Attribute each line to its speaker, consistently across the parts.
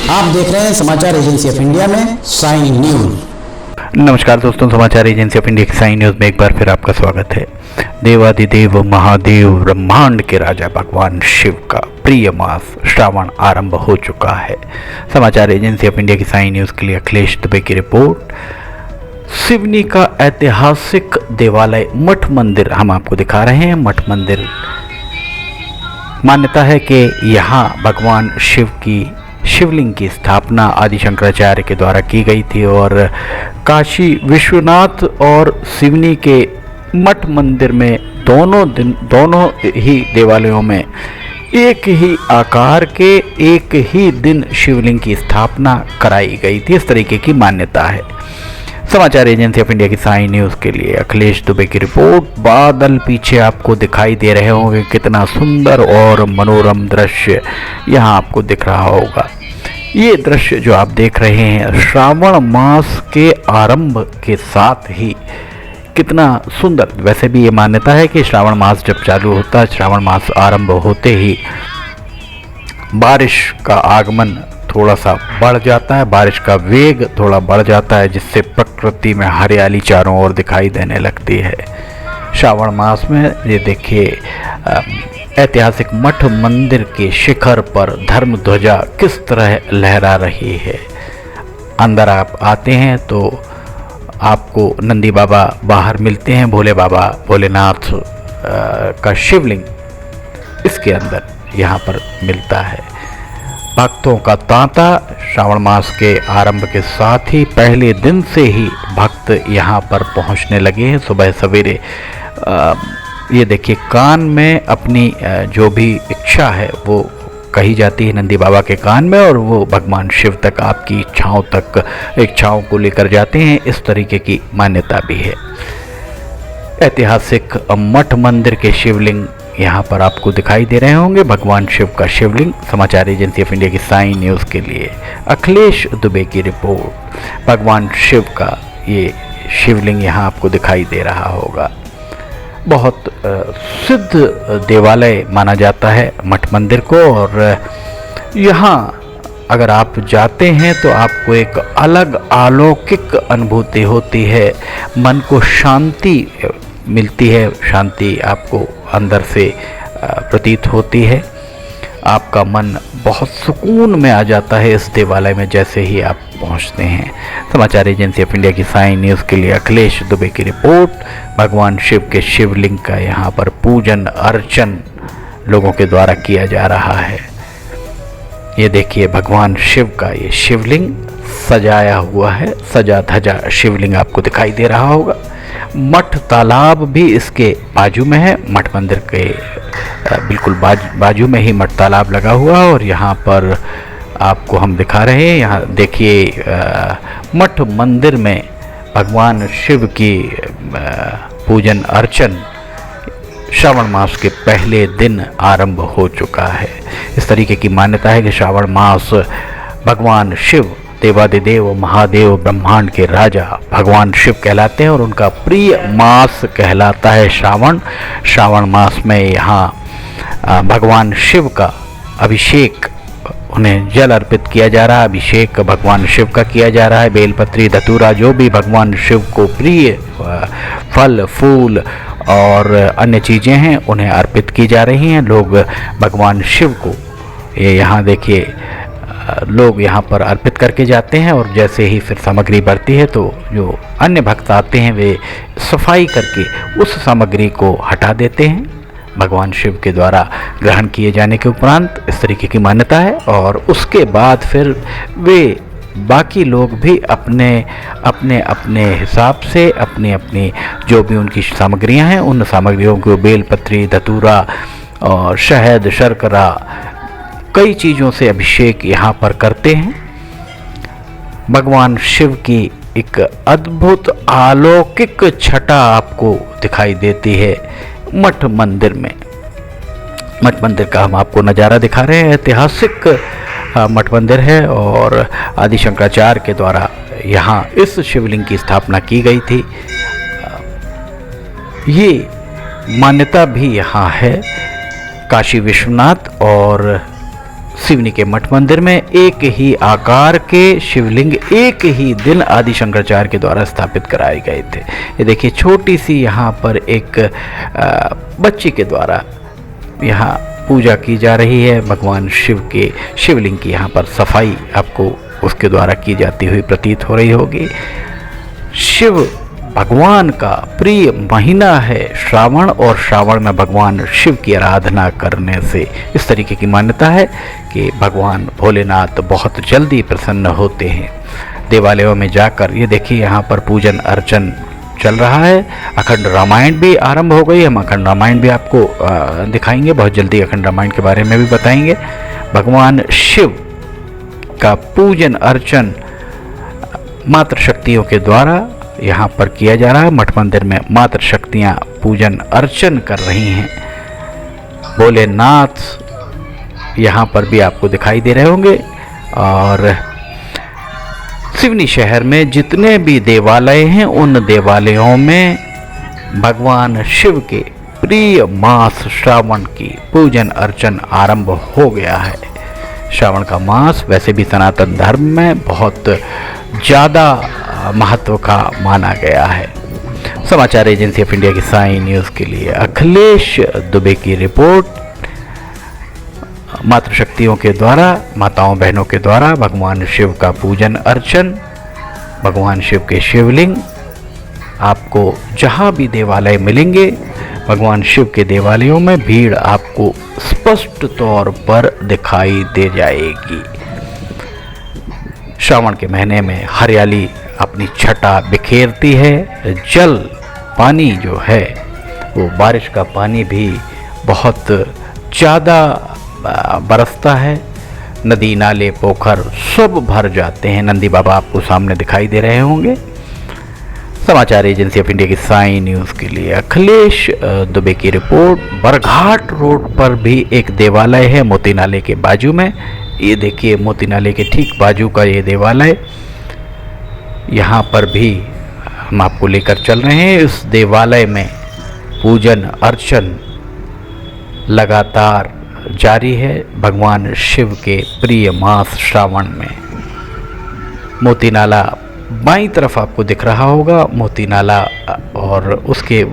Speaker 1: आप देख रहे हैं समाचार एजेंसी ऑफ इंडिया में साई न्यूज।
Speaker 2: नमस्कार दोस्तों, समाचार एजेंसी ऑफ इंडिया की साई न्यूज़ में एक बार फिर आपका स्वागत है। देवादिदेव महादेव ब्रह्मांड के राजा भगवान शिव का प्रिय मास श्रावण आरंभ हो चुका है। समाचार एजेंसी ऑफ इंडिया की साई न्यूज़ के लिए अखिलेश दुबे की रिपोर्ट। सिवनी का ऐतिहासिक देवालय मठ मंदिर हम आपको दिखा रहे हैं। मठ मंदिर, मान्यता है कि यहाँ भगवान शिव की शिवलिंग की स्थापना आदि शंकराचार्य के द्वारा की गई थी और काशी विश्वनाथ और सिवनी के मठ मंदिर में दोनों ही देवालयों में एक ही आकार के एक ही दिन शिवलिंग की स्थापना कराई गई थी। इस तरीके की मान्यता है। समाचार एजेंसी ऑफ इंडिया की साई न्यूज़ के लिए अखिलेश दुबे की रिपोर्ट। बादल पीछे आपको दिखाई दे रहे होंगे, कितना सुंदर और मनोरम दृश्य यहाँ आपको दिख रहा होगा। ये दृश्य जो आप देख रहे हैं श्रावण मास के आरंभ के साथ ही कितना सुंदर। वैसे भी ये मान्यता है कि श्रावण मास जब चालू होता है, श्रावण मास आरंभ होते ही बारिश का आगमन थोड़ा सा बढ़ जाता है, बारिश का वेग थोड़ा बढ़ जाता है, जिससे प्रकृति में हरियाली चारों ओर दिखाई देने लगती है। श्रावण मास में ये देखिए ऐतिहासिक मठ मंदिर के शिखर पर धर्म ध्वजा किस तरह लहरा रही है। अंदर आप आते हैं तो आपको नंदी बाबा बाहर मिलते हैं, भोले बाबा भोलेनाथ का शिवलिंग इसके अंदर यहाँ पर मिलता है। भक्तों का तांता श्रावण मास के आरंभ के साथ ही पहले दिन से ही भक्त यहाँ पर पहुँचने लगे हैं। सुबह सवेरे ये देखिए कान में अपनी जो भी इच्छा है वो कही जाती है नंदी बाबा के कान में, और वो भगवान शिव तक आपकी इच्छाओं को लेकर जाते हैं। इस तरीके की मान्यता भी है। ऐतिहासिक मठ मंदिर के शिवलिंग यहाँ पर आपको दिखाई दे रहे होंगे। भगवान शिव का शिवलिंग। समाचार एजेंसी ऑफ इंडिया की साई न्यूज़ के लिए अखिलेश दुबे की रिपोर्ट। भगवान शिव का ये शिवलिंग यहाँ आपको दिखाई दे रहा होगा। बहुत सिद्ध देवालय माना जाता है मठ मंदिर को, और यहाँ अगर आप जाते हैं तो आपको एक अलग अलौकिक अनुभूति होती है। मन को शांति मिलती है, शांति आपको अंदर से प्रतीत होती है। आपका मन बहुत सुकून में आ जाता है इस देवालय में जैसे ही आप पहुंचते हैं। समाचार एजेंसी ऑफ इंडिया की साई न्यूज़ के लिए अखिलेश दुबे की रिपोर्ट। भगवान शिव के शिवलिंग का यहाँ पर पूजन अर्चन लोगों के द्वारा किया जा रहा है। ये देखिए भगवान शिव का ये शिवलिंग सजाया हुआ है, सजा धजा शिवलिंग आपको दिखाई दे रहा होगा। मठ तालाब भी इसके बाजू में है। मठ मंदिर के बिल्कुल बाजू में ही मठ तालाब लगा हुआ है, और यहाँ पर आपको हम दिखा रहे हैं। यहाँ देखिए मठ मंदिर में भगवान शिव की पूजन अर्चन श्रावण मास के पहले दिन आरंभ हो चुका है। इस तरीके की मान्यता है कि श्रावण मास भगवान शिव देवादिदेव महादेव ब्रह्मांड के राजा भगवान शिव कहलाते हैं और उनका प्रिय मास कहलाता है श्रावण मास में यहाँ भगवान शिव का अभिषेक, उन्हें जल अर्पित किया जा रहा है। अभिषेक भगवान शिव का किया जा रहा है। बेलपत्री धतूरा जो भी भगवान शिव को प्रिय फल फूल और अन्य चीज़ें हैं उन्हें अर्पित की जा रही हैं। लोग भगवान शिव को ये यहाँ देखिए लोग यहाँ पर अर्पित करके जाते हैं, और जैसे ही फिर सामग्री बढ़ती है तो जो अन्य भक्त आते हैं वे सफाई करके उस सामग्री को हटा देते हैं भगवान शिव के द्वारा ग्रहण किए जाने के उपरांत। इस तरीके की मान्यता है। और उसके बाद फिर वे बाकी लोग भी अपने अपने हिसाब से अपनी अपनी जो भी उनकी सामग्रियां हैं उन सामग्रियों को बेलपत्री धतूरा और शहद शर्करा कई चीज़ों से अभिषेक यहाँ पर करते हैं। भगवान शिव की एक अद्भुत अलौकिक छटा आपको दिखाई देती है मठ मंदिर में। मठ मंदिर का हम आपको नज़ारा दिखा रहे हैं। ऐतिहासिक मठ मंदिर है और आदि शंकराचार्य के द्वारा यहाँ इस शिवलिंग की स्थापना की गई थी। ये मान्यता भी यहाँ है। काशी विश्वनाथ और सिवनी के मठ मंदिर में एक ही आकार के शिवलिंग एक ही दिन आदि शंकराचार्य के द्वारा स्थापित कराए गए थे। ये देखिए छोटी सी यहाँ पर एक बच्ची के द्वारा यहाँ पूजा की जा रही है। भगवान शिव के शिवलिंग की यहाँ पर सफाई आपको उसके द्वारा की जाती हुई प्रतीत हो रही होगी। शिव भगवान का प्रिय महीना है श्रावण, और श्रावण में भगवान शिव की आराधना करने से इस तरीके की मान्यता है कि भगवान भोलेनाथ बहुत जल्दी प्रसन्न होते हैं। देवालयों में जाकर ये देखिए यहाँ पर पूजन अर्चन चल रहा है। अखंड रामायण भी आरंभ हो गई। हम अखंड रामायण भी आपको दिखाएंगे, बहुत जल्दी अखंड रामायण के बारे में भी बताएंगे। भगवान शिव का पूजन अर्चन मातृ शक्तियों के द्वारा यहाँ पर किया जा रहा है। मठ मंदिर में मातृ शक्तियाँ पूजन अर्चन कर रही हैं। भोलेनाथ यहाँ पर भी आपको दिखाई दे रहे होंगे। और सिवनी शहर में जितने भी देवालय हैं उन देवालयों में भगवान शिव के प्रिय मास श्रावण की पूजन अर्चन आरंभ हो गया है। श्रावण का मास वैसे भी सनातन धर्म में बहुत ज़्यादा महत्व का माना गया है। समाचार एजेंसी ऑफ इंडिया की साई न्यूज़ के लिए अखिलेश दुबे की रिपोर्ट। मातृशक्तियों के द्वारा, माताओं बहनों के द्वारा भगवान शिव का पूजन अर्चन, भगवान शिव के शिवलिंग आपको जहाँ भी देवालय मिलेंगे, भगवान शिव के देवालयों में भीड़ आपको स्पष्ट तौर पर दिखाई दे जाएगी। श्रावण के महीने में हरियाली अपनी छटा बिखेरती है। जल पानी जो है वो बारिश का पानी भी बहुत ज़्यादा बरसता है। नदी नाले पोखर सब भर जाते हैं। नंदी बाबा आपको सामने दिखाई दे रहे होंगे। समाचार एजेंसी ऑफ इंडिया की साई न्यूज़ के लिए अखिलेश दुबे की रिपोर्ट। बरघाट रोड पर भी एक देवालय है मोती नाले के बाजू में। ये देखिए मोती नाले के ठीक बाजू का ये देवालय, यहाँ पर भी हम आपको लेकर चल रहे हैं। इस देवालय में पूजन अर्चन लगातार जारी है। भगवान शिव के प्रिय मास श्रावण में मोती नाला बाईं तरफ आपको दिख रहा होगा। मोती नाला और उसके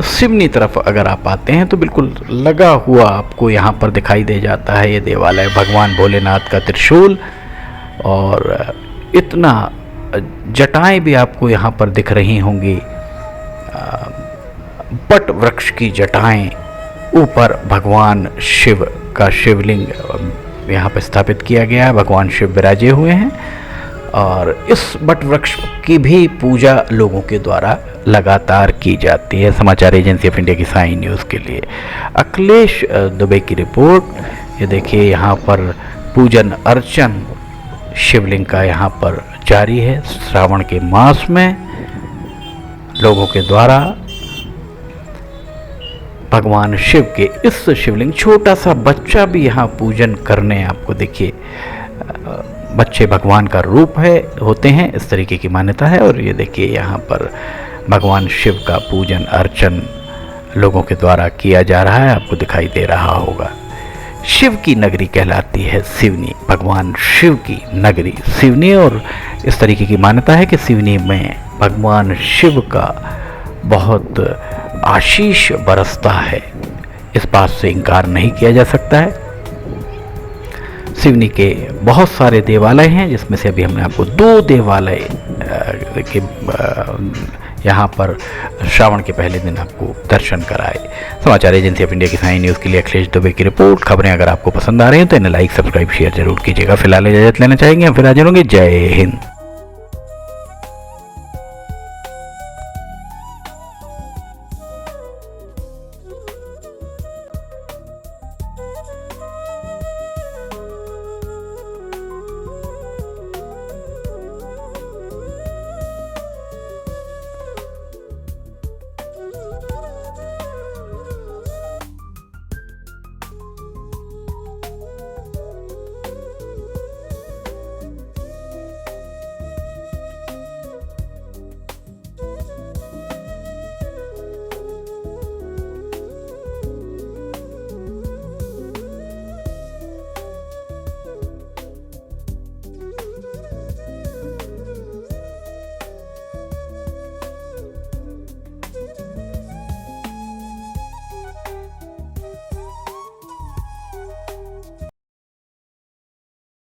Speaker 2: सिवनी तरफ अगर आप आते हैं तो बिल्कुल लगा हुआ आपको यहाँ पर दिखाई दे जाता है ये देवालय। भगवान भोलेनाथ का त्रिशूल और इतना जटाएं भी आपको यहाँ पर दिख रही होंगी। बट वृक्ष की जटाएं, ऊपर भगवान शिव का शिवलिंग यहाँ पर स्थापित किया गया है। भगवान शिव विराजे हुए हैं और इस बट वृक्ष की भी पूजा लोगों के द्वारा लगातार की जाती है। समाचार एजेंसी ऑफ इंडिया की साई न्यूज़ के लिए अखिलेश दुबे की रिपोर्ट। ये देखिए यहाँ पर पूजन अर्चन शिवलिंग का यहाँ पर जारी है। श्रावण के मास में लोगों के द्वारा भगवान शिव के इस शिवलिंग, छोटा सा बच्चा भी यहाँ पूजन करने आपको देखिए, बच्चे भगवान का रूप होते हैं, इस तरीके की मान्यता है। और ये देखिए यहाँ पर भगवान शिव का पूजन अर्चन लोगों के द्वारा किया जा रहा है, आपको दिखाई दे रहा होगा। शिव की नगरी कहलाती है सिवनी, भगवान शिव की नगरी सिवनी। और इस तरीके की मान्यता है कि सिवनी में भगवान शिव का बहुत आशीष बरसता है। इस बात से इनकार नहीं किया जा सकता है। सिवनी के बहुत सारे देवालय हैं, जिसमें से अभी हमने आपको 2 देवालय के यहाँ पर श्रावण के पहले दिन आपको दर्शन कराए। समाचार एजेंसी ऑफ इंडिया की साई न्यूज़ के लिए अखिलेश दुबे की रिपोर्ट। खबरें अगर आपको पसंद आ रही हैं तो इन्हें लाइक सब्सक्राइब शेयर जरूर कीजिएगा। फिलहाल इजाजत लेना चाहेंगे, हम फिर हाजिर होंगे। जय हिंद।